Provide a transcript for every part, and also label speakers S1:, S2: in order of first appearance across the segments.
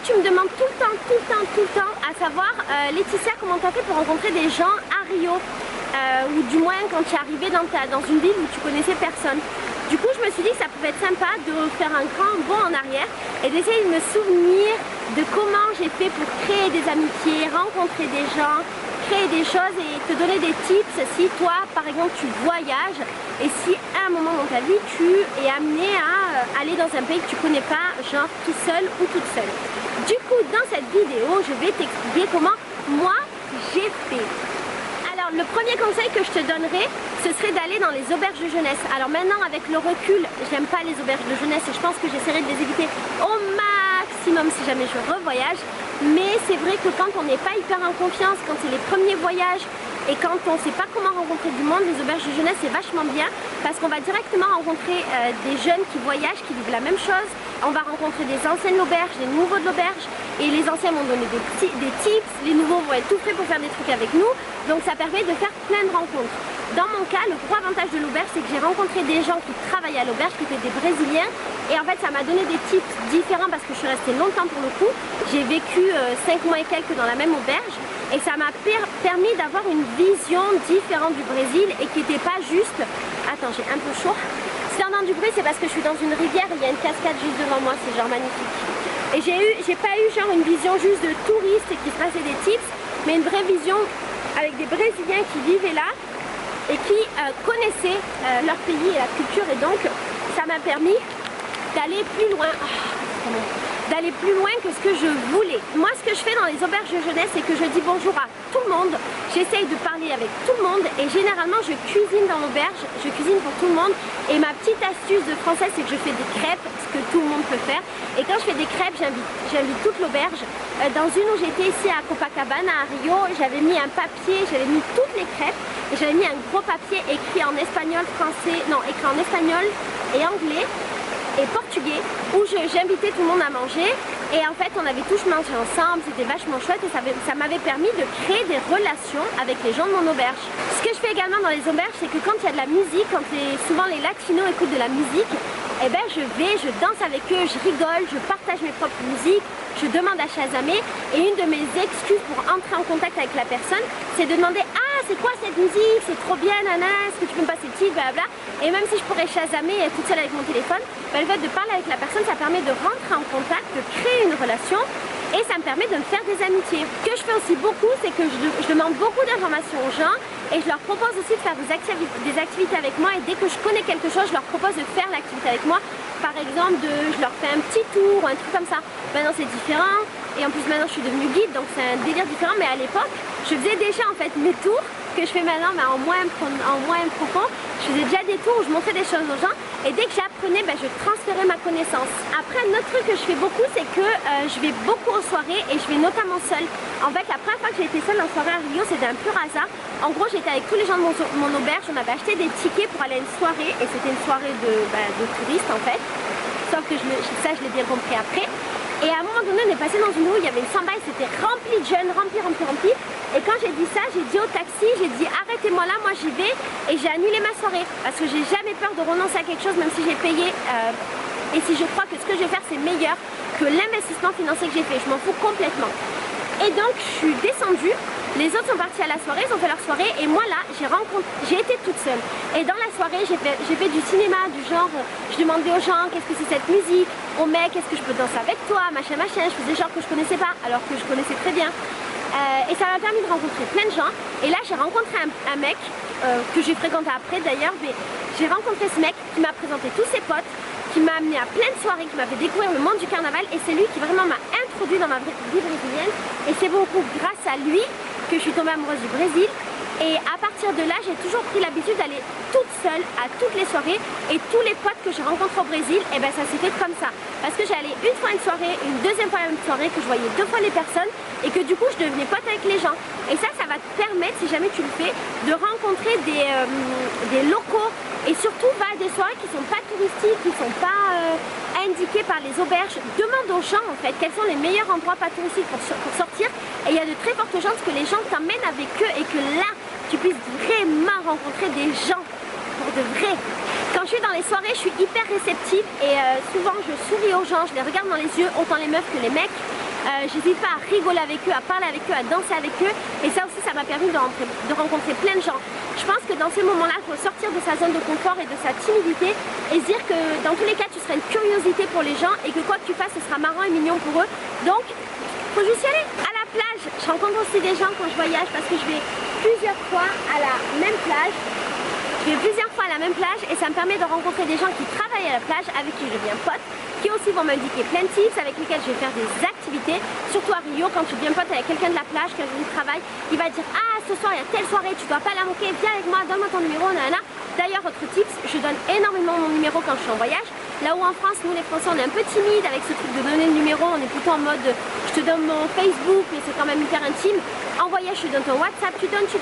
S1: tu me demandes tout le temps, à savoir Laetitia, comment tu as fait pour rencontrer des gens à Rio ou du moins quand tu es arrivée dans une ville où tu connaissais personne. Du coup je me suis dit que ça pouvait être sympa de faire un grand bond en arrière et d'essayer de me souvenir de comment j'ai fait pour créer des amitiés, rencontrer des gens, créer des choses et te donner des tips si toi par exemple tu voyages et si à un moment dans ta vie tu es amené à aller dans un pays que tu connais pas, genre tout seul ou toute seule. Du coup dans cette vidéo je vais t'expliquer comment moi j'ai fait. Alors le premier conseil que je te donnerais, ce serait d'aller dans les auberges de jeunesse. Alors maintenant avec le recul, j'aime pas les auberges de jeunesse et je pense que j'essaierai de les éviter au maximum si jamais je revoyage. Mais c'est vrai que quand on n'est pas hyper en confiance, quand c'est les premiers voyages et quand on ne sait pas comment rencontrer du monde, les auberges de jeunesse c'est vachement bien parce qu'on va directement rencontrer des jeunes qui voyagent, qui vivent la même chose. On va rencontrer des anciens de l'auberge, des nouveaux de l'auberge et les anciens vont donner des tips, les nouveaux vont être tout prêts pour faire des trucs avec nous. Donc ça permet de faire plein de rencontres. Dans mon cas, le gros avantage de l'auberge, c'est que j'ai rencontré des gens qui travaillaient à l'auberge, qui étaient des Brésiliens. Et en fait, ça m'a donné des tips différents parce que je suis restée longtemps pour le coup. J'ai vécu 5 mois et quelques dans la même auberge. Et ça m'a permis d'avoir une vision différente du Brésil et qui n'était pas juste... Attends, j'ai un peu chaud. Si t'entends du bruit, c'est parce que je suis dans une rivière et il y a une cascade juste devant moi. C'est genre magnifique. Et j'ai pas eu genre une vision juste de touriste et qui se passait des tips, mais une vraie vision avec des Brésiliens qui vivaient là et qui connaissaient leur pays et la culture et donc ça m'a permis d'aller plus loin. D'aller plus loin que ce que je voulais. Moi ce que je fais dans les auberges de jeunesse c'est que je dis bonjour à tout le monde, j'essaye de parler avec tout le monde et généralement je cuisine dans l'auberge, je cuisine pour tout le monde et ma petite astuce de française c'est que je fais des crêpes, ce que tout le monde peut faire et quand je fais des crêpes j'invite toute l'auberge. Dans une où j'étais ici à Copacabana à Rio, j'avais mis un papier, j'avais mis toutes les crêpes et j'avais mis un gros papier écrit en espagnol, écrit en espagnol et anglais et portugais où j'invitais tout le monde à manger et en fait on avait tous mangé ensemble, c'était vachement chouette et ça m'avait permis de créer des relations avec les gens de mon auberge. Ce que je fais également dans les auberges c'est que quand il y a de la musique, quand souvent les latinos écoutent de la musique, et ben je danse avec eux, je rigole, je partage mes propres musiques, je demande à chasamer et une de mes excuses pour entrer en contact avec la personne c'est de demander ah c'est quoi cette musique, c'est trop bien nana, est-ce que tu peux me passer le titre, blablabla. Et même si je pourrais chasamer toute seule avec mon téléphone, ben, le fait de parler avec la personne ça permet de rentrer en contact, de créer une relation et ça me permet de me faire des amitiés. Ce que je fais aussi beaucoup c'est que je demande beaucoup d'informations aux gens et je leur propose aussi de faire des activités avec moi et dès que je connais quelque chose je leur propose de faire l'activité avec moi. Par exemple je leur fais un petit tour ou un truc comme ça. Maintenant c'est différent et en plus maintenant je suis devenue guide donc c'est un délire différent mais à l'époque je faisais déjà en fait mes tours que je fais maintenant mais en moins profond. Je faisais déjà des tours où je montrais des choses aux gens et dès que j'apprenais ben, je transférais ma connaissance. Après un autre truc que je fais beaucoup c'est que je vais beaucoup aux soirées et je vais notamment seule. En fait la première fois que j'ai été seule en soirée à Rio c'était un pur hasard. En gros j'étais avec tous les gens de mon auberge, on avait acheté des tickets pour aller à une soirée et c'était une soirée de touristes en fait. Sauf que ça je l'ai bien compris après. Et à un moment donné, on est passé dans une rue où il y avait une samba et c'était rempli de jeunes, rempli. Et quand j'ai dit ça, j'ai dit au taxi, j'ai dit arrêtez-moi là, moi j'y vais. Et j'ai annulé ma soirée parce que j'ai jamais peur de renoncer à quelque chose, même si j'ai payé. Et si je crois que ce que je vais faire, c'est meilleur que l'investissement financier que j'ai fait. Je m'en fous complètement. Et donc, je suis descendue. Les autres sont partis à la soirée, ils ont fait leur soirée et moi là j'ai été toute seule. Et dans la soirée j'ai fait du cinéma, du genre je demandais aux gens qu'est-ce que c'est cette musique, aux mecs est-ce que je peux danser avec toi, machin, je faisais genre que je connaissais pas alors que je connaissais très bien. Et ça m'a permis de rencontrer plein de gens. Et là j'ai rencontré un mec que j'ai fréquenté après d'ailleurs, mais j'ai rencontré ce mec qui m'a présenté tous ses potes, qui m'a amené à plein de soirées, qui m'a fait découvrir le monde du carnaval et c'est lui qui vraiment m'a introduit dans ma vie brésilienne et c'est beaucoup grâce à lui que je suis tombée amoureuse du Brésil et à partir de là j'ai toujours pris l'habitude d'aller toute seule à toutes les soirées et tous les potes que je rencontre au Brésil et ben ça s'est fait comme ça parce que j'allais une fois une soirée, une deuxième fois une soirée, que je voyais 2 fois les personnes et que du coup je devenais pote avec les gens et ça va te permettre si jamais tu le fais de rencontrer des locaux et surtout va à des soirées qui sont pas touristiques, qui sont pas indiquées par les auberges. Demande aux gens en fait quels sont les meilleurs endroits pas touristiques pour sortir et il y a de très fortes chances que les gens t'emmènent avec eux et que là tu puisses vraiment rencontrer des gens pour de vrai. Quand je suis dans les soirées je suis hyper réceptive et souvent je souris aux gens, je les regarde dans les yeux, autant les meufs que les mecs J'hésite pas à rigoler avec eux, à parler avec eux, à danser avec eux. Et ça aussi, ça m'a permis de rencontrer plein de gens. Je pense que dans ces moments-là, il faut sortir de sa zone de confort et de sa timidité et se dire que dans tous les cas, tu seras une curiosité pour les gens et que quoi que tu fasses, ce sera marrant et mignon pour eux. Donc, faut juste y aller. À la plage, je rencontre aussi des gens quand je voyage parce que je vais plusieurs fois à la même plage. Je vais plusieurs fois à la même plage et ça me permet de rencontrer des gens qui travaillent à la plage avec qui je deviens pote, qui aussi vont m'indiquer plein de tips avec lesquels je vais faire des activités. Surtout à Rio, quand tu deviens pote avec quelqu'un de la plage, quelqu'un qui travaille, il va dire ah ce soir il y a telle soirée, tu dois pas la manquer, viens avec moi, donne-moi ton numéro, nanana. D'ailleurs, autre tips, je donne énormément mon numéro quand je suis en voyage. Là où en France, nous les Français, on est un peu timide avec ce truc de donner le numéro, on est plutôt en mode je te donne mon Facebook, mais c'est quand même hyper intime. En voyage, je te donne ton WhatsApp, tu donnes, tu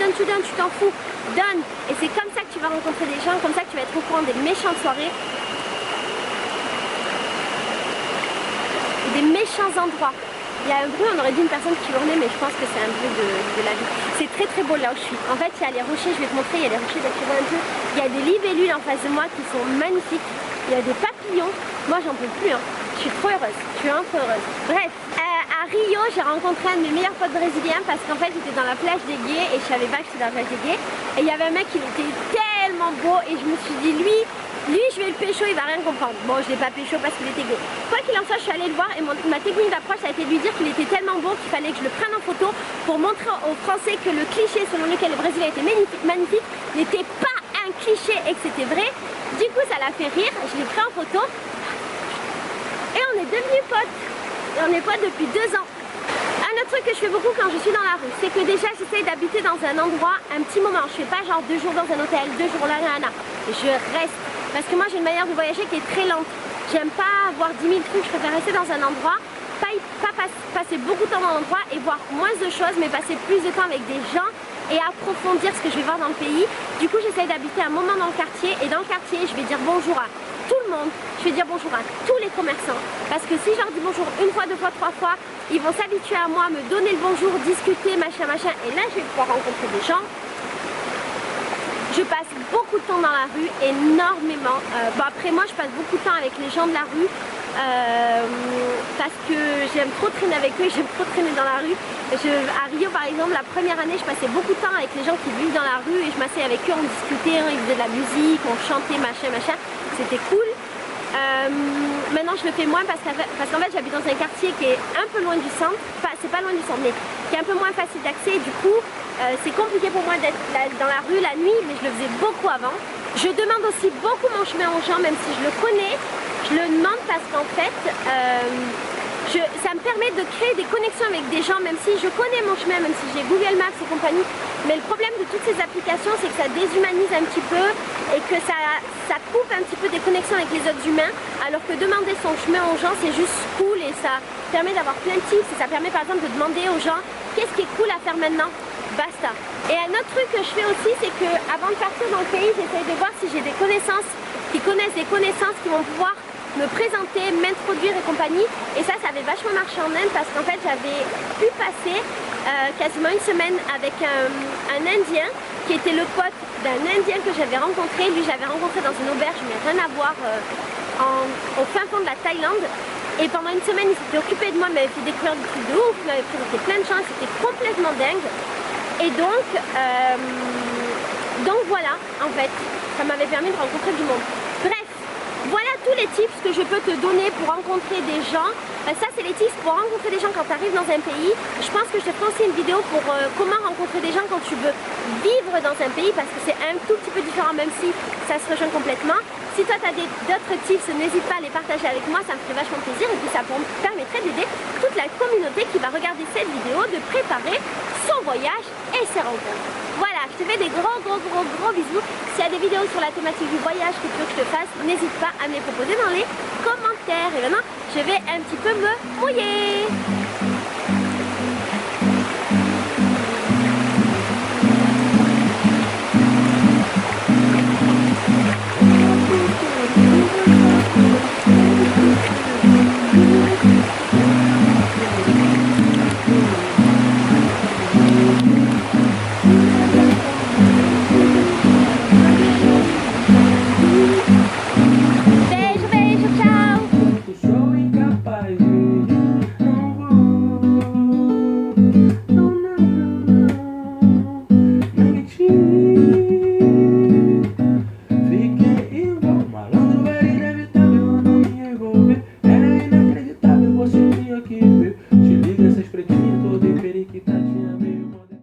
S1: t'en fous, donne. Et c'est comme ça que tu vas rencontrer des gens, comme ça que tu vas être au courant des méchantes soirées, des méchants endroits. Il y a un bruit, on aurait dit une personne qui hurlait, mais je pense que c'est un bruit de la vie. C'est très très beau là où je suis. En fait, il y a les rochers, je vais te montrer, il y a les rochers, tu vois un peu. Il y a des libellules en face de moi qui sont magnifiques. Il y a des papillons. Moi, j'en peux plus, hein. Je suis trop heureuse. Je suis un peu heureuse. Bref, à Rio, j'ai rencontré un de mes meilleurs potes brésiliens parce qu'en fait, j'étais dans la plage des gays et je savais pas que j'étais dans la plage des gays. Et il y avait un mec qui était tellement beau et je me suis dit, lui, je vais le pécho, il va rien comprendre. Bon, je l'ai pas pécho parce qu'il était gay. Quoi qu'il en soit, je suis allée le voir et ma technique d'approche, ça a été de lui dire qu'il était tellement beau qu'il fallait que je le prenne en photo pour montrer aux Français que le cliché selon lequel le Brésil était magnifique n'était pas un cliché et que c'était vrai. Du coup, ça l'a fait rire, je l'ai pris en photo et on est devenus potes. Et on est potes depuis 2 ans. Un autre truc que je fais beaucoup quand je suis dans la rue, c'est que déjà j'essaye d'habiter dans un endroit un petit moment. Je fais pas genre 2 jours dans un hôtel, 2 jours là, je reste. Parce que moi j'ai une manière de voyager qui est très lente. J'aime pas voir 10 000 trucs, je préfère rester dans un endroit, pas passer beaucoup de temps dans l'endroit et voir moins de choses, mais passer plus de temps avec des gens et approfondir ce que je vais voir dans le pays. Du coup j'essaye d'habiter un moment dans le quartier et dans le quartier je vais dire bonjour à tout le monde, je vais dire bonjour à tous les commerçants. Parce que si je leur dis bonjour 1 fois, 2 fois, 3 fois, ils vont s'habituer à moi, me donner le bonjour, discuter, machin, et là je vais pouvoir rencontrer des gens. Je passe beaucoup de temps dans la rue, énormément. Bon après moi je passe beaucoup de temps avec les gens de la rue parce que j'aime trop traîner avec eux, j'aime trop traîner dans la rue. À Rio par exemple, la première année je passais beaucoup de temps avec les gens qui vivent dans la rue et je m'asseyais avec eux, on discutait, ils faisaient de la musique, on chantait, machin, c'était cool. Maintenant je le fais moins parce qu'en fait j'habite dans un quartier qui est un peu loin du centre, enfin c'est pas loin du centre mais qui est un peu moins facile d'accès et du coup c'est compliqué pour moi d'être dans la rue la nuit, mais je le faisais beaucoup avant. Je demande aussi beaucoup mon chemin aux gens, même si je le connais, je le demande parce qu'en fait ça me permet de créer des connexions avec des gens, même si je connais mon chemin, même si j'ai Google Maps et compagnie. Mais le problème de toutes ces applications, c'est que ça déshumanise un petit peu et que ça coupe un petit peu des connexions avec les autres humains, alors que demander son chemin aux gens, c'est juste cool et ça permet d'avoir plein de tips. Et ça permet par exemple de demander aux gens qu'est-ce qui est cool à faire maintenant. Basta. Et un autre truc que je fais aussi, c'est que avant de partir dans le pays, j'essaye de voir si j'ai des connaissances qui connaissent des connaissances qui vont pouvoir me présenter, m'introduire et compagnie. Et ça avait vachement marché en Inde parce qu'en fait j'avais pu passer quasiment 1 semaine avec un Indien qui était le pote d'un Indien que j'avais rencontré. Lui j'avais rencontré dans une auberge mais rien à voir au fin fond de la Thaïlande. Et pendant 1 semaine il s'était occupé de moi, il m'avait fait découvrir des trucs de ouf, il m'avait présenté plein de gens, c'était complètement dingue. Et donc voilà, en fait, ça m'avait permis de rencontrer du monde. Bref, voilà tous les tips que je peux te donner pour rencontrer des gens. Ça c'est les tips pour rencontrer des gens quand tu arrives dans un pays. Je pense que je te ferai aussi une vidéo pour comment rencontrer des gens quand tu veux vivre dans un pays, parce que c'est un tout petit peu différent même si ça se rejoint complètement. Si toi tu as d'autres tips, n'hésite pas à les partager avec moi, ça me ferait vachement plaisir et puis ça permettrait d'aider toute la communauté qui va regarder cette vidéo de préparer son voyage et ses rencontres. Voilà, je te fais des gros bisous. S'il y a des vidéos sur la thématique du voyage que tu veux que je te fasse, n'hésite pas à me les proposer dans les commentaires. Et maintenant, je vais un petit peu me mouiller.